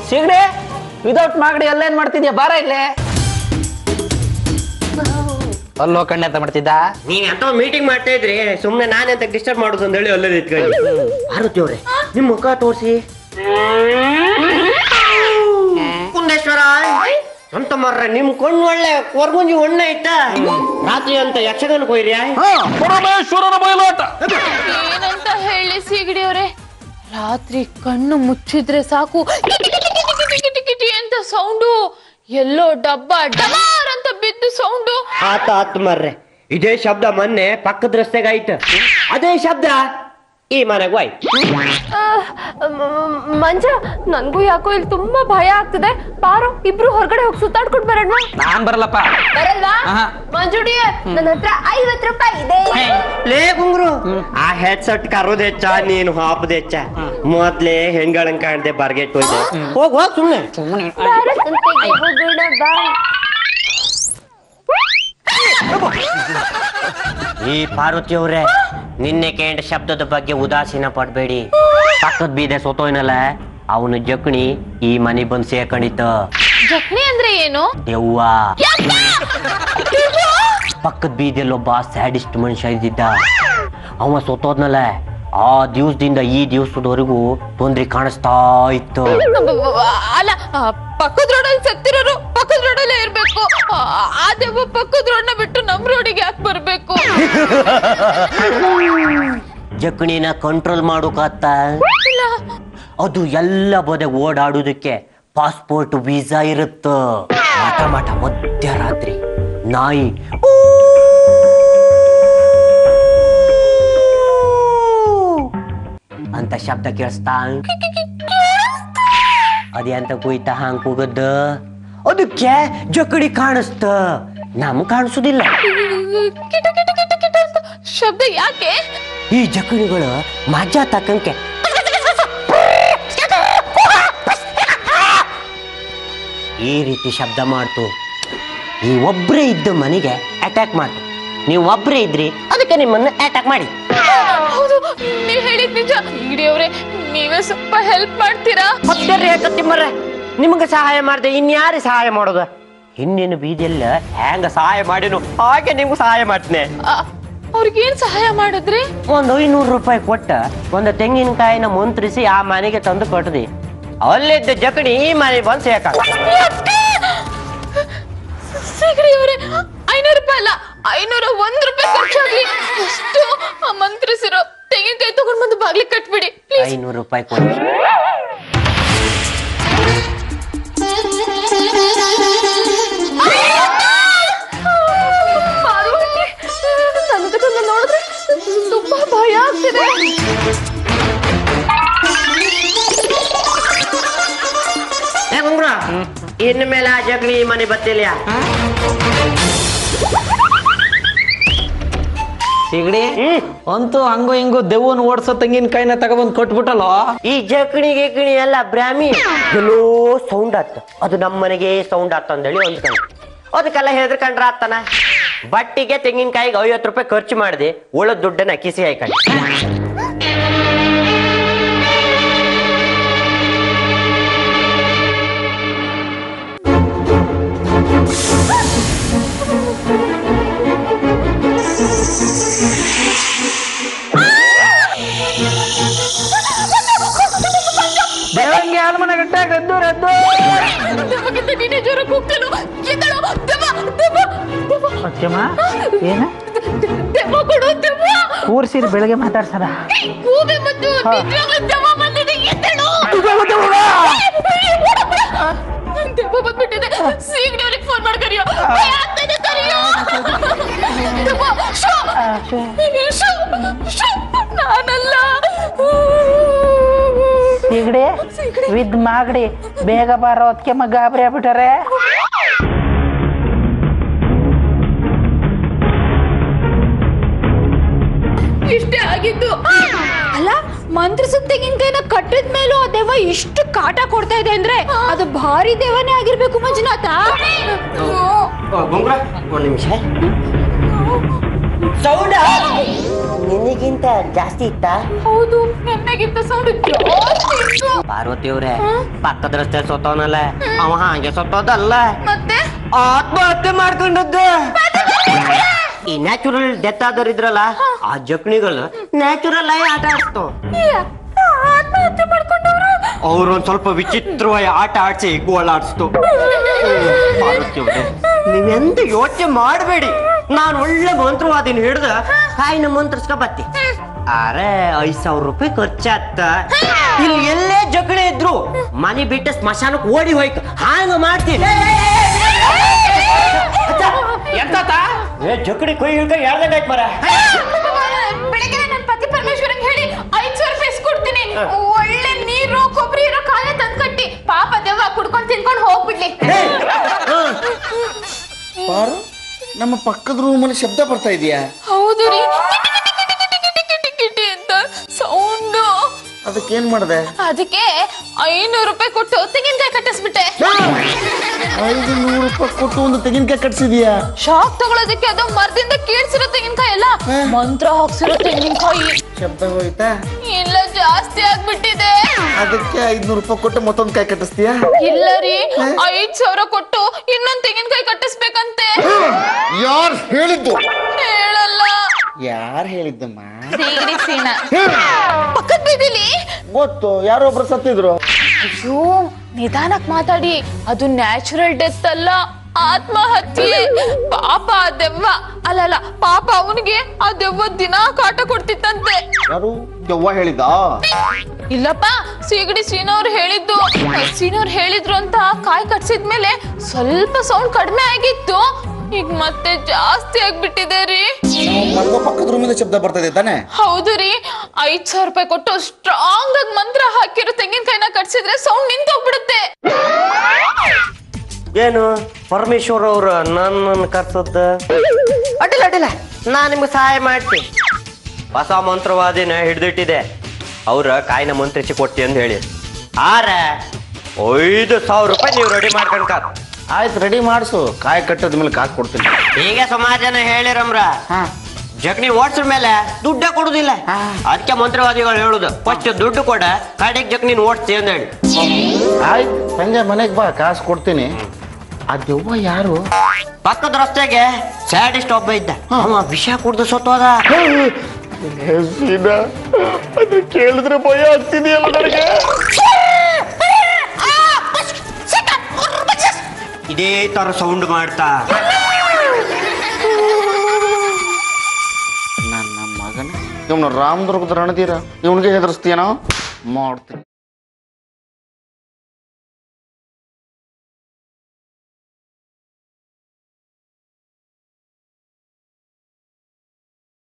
ಸಿಗಡೆ without Magadi ಅಲ್ಲೇನ್ ಮಾಡ್ತಿದ್ಯಾ? ಬಾರ ಇಲ್ಲೇ. ಅಲ್ಲೋ ಕಣ್ಣೆ ಅಂತ ಮಾಡ್ತಿದ್ದ. ನೀವ್ ಎಂತ ಮೀಟಿಂಗ್ ಮಾಡ್ತಾ ಇದ್ರಿ, ಸುಮ್ನೆ ನಾನೆಂತ ಡಿಸ್ಟರ್ಬ್ ಮಾಡುದು ಅಂತ ಹೇಳಿ ಅಲ್ಲೇ ಇಟ್ಕೊಂಡು. ಪಾರ್ವತಿ ಅವ್ರೆ ನಿಮ್ ಮುಖ ತೋರ್ಸಿ. ಕುಂದೇಶ್ವರ ಅಂತ ಮರ್ರೆ ನಿಮ್ ಕಣ್ಣು ಒಳ್ಳೆ ಕೊರ್ಗುಂಜಿ ಒಣ್ಣೆ ಐತಾ? ರಾತ್ರಿ ಅಂತ ಯಕ್ಷಗಾನ ಕೊಯ್ರಿ ಪರಮೇಶ್ವರನ ಬಯಲಾಟ ಏನಂತ ಹೇಳಿ ಸಿಗಡಿ ಅವ್ರೆ, ರಾತ್ರಿ ಕಣ್ಣು ಮುಚ್ಚಿದ್ರೆ ಸಾಕು ಕಿಟಿ ಅಂತ ಸೌಂಡು, ಎಲ್ಲೋ ಡಬ್ಬ ಡಮಾರ್ ಅಂತ ಬಿದ್ದು ಸೌಂಡು. ಆತ ಮರ್ರೆ, ಇದೇ ಶಬ್ದ ಮೊನ್ನೆ ಪಕ್ಕದ ರಸ್ತೆಗೆ ಆಯ್ತು. ಅದೇ ಶಬ್ದ ಈ ಮನೆಗೂ ಆಯ್ತು. ಮಂಜ, ನನ್ಗೂ ಯಾಕೋ ಇಲ್ಲಿ ತುಂಬಾ ಭಯ ಆಗ್ತದೆ. ಬಾರೋ ಇಬ್ರು ಹೊರಗಡೆ ಹೋಗಿ ಸುತ್ತಾಡ್ಕೊಂಡ್ ಬರೋಣ. ನಾನ್ ಬರಲ್ಲಪ್ಪ. ಬರಲ್ವಾ? ಮಂಜುಡಿ, ನನ್ನ ಹತ್ರ 50 ರೂಪಾಯಿ ಇದೆ. ಲೇ ಗುಂಗ್ರು, ಆ ಹೆಡ್ಸೆಟ್ ಕರೋದ್ ಹೆಚ್ಚ, ನೀನು ಹಾಪದ ಹೆಚ್ಚ. ಮೊದ್ಲೇ ಹೆಣ್ಗಳಂಗ್ ಕಾಣ್ದೆ ಬರ್ಗೆಟ್ ಹೋಯ್ದೆ. ಹೋಗ್ ಸುಮ್ನೆ. ಈ ಪಾರ್ವತಿ ಅವ್ರೆ, ನಿನ್ನೆ ಕೇಂದ್ರ ಶಬ್ದದ ಬಗ್ಗೆ ಉದಾಸೀನ ಪಡ್ಬೇಡಿ. ಪಕ್ಕದ ಬೀದೆ ಸೋತೋಯ್ನಲ್ಲ, ಅವನು ಜಕ್ಣಿ ಈ ಮನೆ ಬಂದ್ ಸೇರ್ಕೊಂಡಿತ್ತ. ಜಕ್ಣಿ ಅಂದ್ರೆ ಏನು? ದೆವ್ವ. ಪಕ್ಕದ ಬೀದಿಯಲ್ಲೊಬ್ಬ ಸ್ಯಾಡಿಸ್ಟ್ ಮನುಷ್ಯ ಇದ್ದಿದ್ದ. ಅವ ಸೋತೋದ್ನಲ್ಲ, ಆ ದಿವ್ಸದಿಂದ ಈ ದಿವ್ಸದವರೆಗೂ ತೊಂದ್ರೆ ಕಾಣಿಸ್ತಾ ಇತ್ತು. ಅಲ್ಲ, ಪಕ್ಕದ ರೋಡಲ್ಲಿ ಸತ್ತಿರೋರು ಪಕ್ಕದ ರೋಡಲ್ಲೇ ಇರ್ಬೇಕು. ಆ ದೆವ್ವ ಪಕ್ಕದ ರೋಡ್ನ ಬಿಟ್ಟು ನಮ್ ರೋಡಿಗೆ ಯಾಕೆ ಬರ್ಬೇಕು? ಜಕ್ಣಿನ ಕಂಟ್ರೋಲ್ ಮಾಡೋಕಾತ್ತ? ಅದು ಎಲ್ಲ ಬದೆ ಓಡಾಡುದಕ್ಕೆ ಪಾಸ್ಪೋರ್ಟ್ ವೀಸಾ ಇರುತ್ತ. ಮಠ ಮಧ್ಯರಾತ್ರಿ ನಾಯಿ ಅಂತ ಶಬ್ದ ಕೇಳಿಸ್ತಾ, ಅದೇಂತ ಕುಯ್ತಾ ಹಾಂಗ್ ಕೂಗದ್ದ. ಅದಕ್ಕೆ ಜಕಡಿ ಕಾಣಿಸ್ತ, ನಮ್ ಕಾಣಿಸುದಿಲ್ಲ. ಕಿಟ ಕಿಟ ಕಿಟ ಕಿಟ ಅಂತ ಶಬ್ದ ಯಾಕೆ? ಈ ಜಕಡಿಗಳು ಮಜಾ ತಕ್ಕಂಕೆ ಈ ರೀತಿ ಶಬ್ದ ಮಾಡ್ತು. ಈ ಒಬ್ರೇ ಇದ್ದ ಮನೆಗೆ ಅಟ್ಯಾಕ್ ಮಾಡ್ತು. ನೀವು ಒಬ್ರೇ ಇದ್ರಿ, ಅದಕ್ಕೆ ನಿಮ್ಮನ್ನ ಅಟ್ಯಾಕ್ ಮಾಡಿ. ಹೌದು, ನೀವ್ ಹೇಳಿದ್ ನಿಜ. ಸಿಗಡಿ ಅವ್ರೆ, ನೀವೇ ಸ್ವಲ್ಪ ಹೆಲ್ಪ್ ಮಾಡ್ತೀರಾ? ಮರ್ರೆ, ನಿಮ್ಗೆ ಸಹಾಯ ಮಾಡ್ದೆ ಇನ್ಯಾರಿ ಸಹಾಯ ಮಾಡೋದು? ಹಿಂದಿನ ಬೀದಿಯಲ್ಲ ಹೆಂಗ ಸಹಾಯ ಮಾಡಿನು ಹಾಗೆ ನಿಮ್ಗೂ ಸಹಾಯ ಮಾಡ್ತೀನಿ. ಅವ್ರಿಗೇನ್ ಸಹಾಯ ಮಾಡಿದ್ರಿ? ಒಂದು 500 ರೂಪಾಯಿ ಕೊಟ್ಟ ಒಂದು ತೆಂಗಿನಕಾಯಿನ ಮಂತ್ರಿಸಿ ಆ ಮನೆಗೆ ತಂದು ಕೊಟ್ಟದಿ. ಅಲ್ಲಿದ್ದ ಜಕಡಿ ಈ ಮನೆ ಬಂದು ಸೇಕ. ಸಿಗಡಿ ಅವ್ರೆ, 500 ರೂಪಾಯಿ ಅಲ್ಲ, 501 ರೂಪಾಯಿ ಖರ್ಚಾಗ್ಲಿ. ಅಷ್ಟು ಮಂತ್ರಿಸಿರೋ ತೆಂಗಿನಕಾಯಿ ತಗೊಂಡ್ ಬಂದು ಬಾಗ್ಲಿ ಕಟ್ಬಿಡಿ ಪ್ಲೀಸ್. 500 ರೂಪಾಯಿ ಕೊಡಿ. ನೋಡಿದ್ರೆ ತುಂಬಾ ಭಯ ಆಗ್ತಿದೆ. ಇನ್ನು ಮೇಲೆ ಆ ಜಗಲಿ ಮನೆ ಬತ್ತಿಲ್ಲ. ಸಿಗಡಿ ಅಂತೂ ಹಂಗು ಹಿಂಗು ದೆವ್ವನ್ ಓಡ್ಸೋ ತೆಂಗಿನಕಾಯಿನ ತಗೊಬಂದ್ ಕೊಟ್ಬಿಟ್ಟಲ್ಲೋ. ಈ ಜಕಣಿ ಗಿಕಣಿ ಎಲ್ಲ ಬ್ರಾಹ್ಮಿ ಎಲ್ಲೋ ಸೌಂಡ್ ಆತ, ಅದು ನಮ್ಮ ಮನೆಗೆ ಸೌಂಡ್ ಆತ ಅಂದೇಳಿ ಅಂದ್ಕೊಂಡು ಅದಕ್ಕೆಲ್ಲ ಹೆದರ್ಕೊಂಡ್ರ ಆತನ. ಬಟ್ಟಿಗೆ ತೆಂಗಿನಕಾಯಿಗೆ 50 ರೂಪಾಯಿ ಖರ್ಚು ಮಾಡಿದೆ, ಉಳದ ದುಡ್ಡನ್ನ ಕಿಸಿ ಹಾಕೊಂಡು. ದೇವಂಗೆ ಆಲ್ಮನ ಗಟ್ಟಾಗ ಎದ್ದು ಎದ್ದು ನೀನೇ ಜೋರ ಕೂಗ್ತೇನು. ಏನ ಕೂರ್ಸಿರಿ ಬೆಳಗ್ಗೆ ಮಾತಾಡ್ಸದ ಬಂದ್ಬಿಟ್ಟಿದೆ. ಸೀಗಡಿಯವ್ರಿಗೆ ಫೋನ್ ಮಾಡಿ ಕರಿಯೋ. ನಾನಲ್ಲ ಸಿಗಡಿ ವಿದ್ ಮಾಗಡಿ ಬೇಗ ಬಾರೋ, ಅದಕ್ಕೆ ಗಾಬರಿ ಆಗ್ಬಿಟ್ಟಾರೆ. ಇಷ್ಟೇ ಆಗಿದ್ದು. ಅಲ್ಲ, ಮಂತ್ರಿಸಿದ ತೆಂಗಿನಕಾಯಿನ ಕಟ್ಟಿದ ಮೇಲೂ ಆ ದೆವ್ವ ಇಷ್ಟು ಕಾಟ ಕೊಡ್ತಾ ಇದೆ ಅಂದ್ರೆ ಅದು ಭಾರಿ ದೆವ್ವನೇ ಆಗಿರ್ಬೇಕು ಮಂಜುನಾಥ. ಒಂದ್ ನಿಮಿಷ ಸೌಂಡ್ ನಿನಗಿಂತ ಜಾಸ್ತಿ ಇತ್ತ? ಹೌದು, ನೆನ್ನೆಗಿಂತ ಸೌಂಡ್ ಜಾಸ್ತಿ ಇತ್ತು. ಪಾರ್ವತಿ ಅವ್ರೆ, ಪಕ್ಕದ ರಸ್ತೆ ಸೊತ್ತವನಲ್ಲ ಅವ ಹಾಗೆ ಸೊತ್ತೋದಲ್ಲ, ಮತ್ತೆ ಆತ್ಮಹತ್ಯೆ ಮಾಡ್ಕೊಂಡದ್ದು. ಈ ನ್ಯಾಚುರಲ್ ಡೆತ್ ಆದವ್ರು ಇದ್ರಲ್ಲ, ಆ ಜಕ್ಣಿಗಳು ನ್ಯಾಚುರಲ್ ಆಗಿ ಆಟ ಆಡ್ತು. ಆತ್ಮಹತ್ಯೆ ಮಾಡ್ಕೊಂಡವ್ರು. ಅವ್ರು ಒಂದ್ ಸ್ವಲ್ಪ ವಿಚಿತ್ರವಾಗಿ ಆಟ ಆಡ್ಸಿ ಗೋಳಾಡ್ಸ್ತು. ನೀವೆಂತ ಯೋಚನೆ ಮಾಡಬೇಡಿ, ನಾನು ಒಳ್ಳೆ ಮಂತ್ರವಾದಿನ ಹಿಡ್ದ ಕಾಯಿನ ಮಂತ್ರಸ್ಕ ಬತ್ತಿ. ಅರೆ 5,000 ರೂಪಾಯಿ ಖರ್ಚಾತ್ತ. ಇಲ್ಲಿ ಎಲ್ಲೇ ಜಗಳ ಇದ್ರು ಮನೆ ಬಿಟ್ಟು ಸ್ಮಶಾನಕ್ಕೆ ಓಡಿ ಹೋಯ್ತು, ಹಾಂಗ ಮಾಡ್ತೀನಿ. ಏ ಜಕಡಿ ಕೊಯ್ ಹಿಡ್ಕ ಹೇಳ್ದಂಗಾಯ್ತು ಮರ. ಬೆಳಗ್ಗೆ ನನ್ನ ಪತಿ ಪರಮೇಶ್ವರಂಗ್ ಹೇಳಿ 5,000 ರೂಪಾಯಿ ಕೊಡ್ತೀನಿ. ಒಳ್ಳೆ ನೀರು ಕೊಬ್ಬರಿ ಇರೋ ಕಾಳೆ ತಂದ್ ಕಟ್ಟಿ, ಪಾಪ ದೆವ್ವ ಕುಡ್ಕೊಂಡ್ ತಿನ್ಕೊಂಡ್ ಹೋಗ್ಬಿಡ್ಲಿ. ಪಾರು, ನಮ್ಮ ಪಕ್ಕದ ರೂಮಲ್ಲಿ ಶಬ್ದ ಬರ್ತಾ ಇದೆಯಾ? ಹೌದು ರೀ, ಕಿಟಿ ಅಂತ ಸೌಂಡು. ಅದಕ್ಕೇನ್ ಮಾಡಿದೆ? ಅದಕ್ಕೆ 500 ರೂಪಾಯಿ ಕೊಟ್ಟು ತೆಂಗಿನಕಾಯಿ ಕಟ್ಟಿಸ್ಬಿಟ್ಟೆ. 500 ರೂಪಾಯಿ ಕೊಟ್ಟು ಒಂದು ತೆಂಗಿನಕಾಯಿ ಕಟ್ಸಿದ್ಯಾ? ಶಾಕ್ ತಗೊಳೋದಕ್ಕೆ ಅದು ಮರದಿಂದ ಕೀಳ್ಸಿರೋ ತೆಂಗಿನಕಾಯಿ ಅಲ್ಲ, ಮಂತ್ರ ಹಾಕ್ಸಿರೋ ತೆಂಗಿನಕಾಯಿ. ಶಬ್ದ ಹೋಯ್ತಾ? ಇಲ್ಲ, ಜಾಸ್ತಿ ಆಗ್ಬಿಟ್ಟಿದೆ. ಅದಕ್ಕೆ 500 ರೂಪಾಯಿ ಕೊಟ್ಟು ಮತ್ತೊಂದು ಕಾಯಿ ಕಟ್ಟಿಸ್ತೀಯಾ? ಇಲ್ಲ ರೀ, 5,000 ಕೊಟ್ಟು ಇನ್ನೊಂದ್ ತೆಂಗಿನಕಾಯಿ ಕಟ್ಟಿಸ್ಬೇಕಂತೆ. ಯಾರು ಹೇಳಿದ್ದು? ಹೇಳಲ್ಲ. ಯಾರು ಹೇಳಿದ್ದಮ್ಮ? ಸೀಗಡಿ ಸೀನ ಪಕ್ಕದ ಬೀದಿಲಿ. ಗೊತ್ತು, ಯಾರೊಬ್ರು ಸತ್ತಿದ್ರು. ಅಯ್ಯೋ, ನಿಧಾನಕ್ ಮಾತಾಡಿ, ಅದು ನ್ಯಾಚುರಲ್ ಡೆತ್ ಅಲ್ಲ, ಆತ್ಮಹತ್ಯೆ. ಪಾಪ ಆ ದೆವ್ವ, ಅಲ್ಲಲ್ಲ ಪಾಪ ಅವನಿಗೆ ಆ ದೆವ್ವ ದಿನ ಕಾಟ ಕೊಡ್ತಿತ್ತಂತೆ. ಯಾರು ದೆವ್ವ ಹೇಳಿದ? ಇಲ್ಲಪ್ಪ, ಸೀಗಡಿ ಸೀನವ್ರು ಹೇಳಿದ್ದು. ಸೀನವ್ರು ಹೇಳಿದ್ರು ಅಂತ ಕಾಯಿ ಕಟ್ಸಿದ್ಮೇಲೆ ಸ್ವಲ್ಪ ಸೌಂಡ್ ಕಡಿಮೆ ಆಗಿತ್ತು, ಈಗ ಮತ್ತೆ ಜಾಸ್ತಿ ಆಗ್ಬಿಟ್ಟಿದೆ ರೀ. ಪಕ್ಕದ ರೂಮಿಂದ ಶಬ್ದ ಬರ್ತಾ ಇದೆ ತಾನೆ? ಹೌದು ರೀ, 5,000 ರೂಪಾಯಿ ಕೊಟ್ಟು ಸ್ಟ್ರಾಂಗ್ ಆಗಿ ಮಂತ್ರ ಹಾಕಿರೋ ತೆಂಗಿನಕಾಯಿನ ಕಟ್ಸಿದ್ರೆ ಸೌಂಡ್ ನಿಂತೋಗ್ಬಿಡುತ್ತೆ. ಏನು ಪರಮೇಶ್ವರ್ ಅವ್ರ ನನ್ನ ಕರ್ಸದ್ದ? ಅಡ್ಡಿಲ್ಲ ಅಡ್ಡಿಲ್ಲ, ನಾನ್ ನಿಮ್ಗೆ ಸಹಾಯ ಮಾಡ್ತೀನಿ. ಹೊಸ ಮಂತ್ರವಾದಿನ ಹಿಡ್ದಿಟ್ಟಿದೆ, ಅವ್ರ ಕಾಯಿನ ಮಂತ್ರಿಸಿ ಕೊಟ್ಟಿ ಅಂತ ಹೇಳಿ. ಆರ 5,000 ರೂಪಾಯಿ ನೀವು ರೆಡಿ ಮಾಡ್ಕೊಂಡ್ ಆಯ್ತು, ರೆಡಿ ಮಾಡಿಸು. ಕಾಯಿ ಕಟ್ಟೋದ ಮೇಲೆ ಕಾಸು ಕೊಡ್ತೀನಿ. ಹೀಗೆ ಸಮಾಜನ ಹೇಳಿರಮ್ರ, ಜಕ್ನಿ ಓಡ್ಸಿದ ಮೇಲೆ ದುಡ್ಡೇ ಕೊಡುದಿಲ್ಲ. ಅದಕ್ಕೆ ಮಂತ್ರವಾದಿಗಳು ಹೇಳುದು, ಫಸ್ಟ್ ದುಡ್ಡು ಕೊಡ, ಕಡೆಗೆ ಜಕ್ನಿನ್ ಓಡಿಸ್ತಿ ಅಂತ ಹೇಳಿ. ಆಯ್ತು, ಸಂಜೆ ಮನೆಗೆ ಬಾ, ಕಾಸು ಕೊಡ್ತೀನಿ. ಆ ದೆವ್ವ ಯಾರು? ಪಕ್ಕದ ರಸ್ತೆಗೆ ಸ್ಯಾಡಿಸ್ಟ್ ಒಬ್ಬ ಇದ್ದ, ಅವ ವಿಷ ಕುಡ್ದು ಸತ್ತೋದ. ಅದು ಕೇಳಿದ್ರೆ ಭಯ ಆಗ್ತಿದೆಯಲ್ಲ ನನಗೆ. ಇದೇ ತರ ಸೌಂಡ್ ಮಾಡ್ತಾ ನನ್ನ ಮಗನ ಇವನು ರಾಮದುರ್ಗದ ರಣಧೀರ, ಇವನಿಗೆ ಹೆದರ್ಸ್ತೀಯನೋ ಮಾಡ್ತೀನಿ.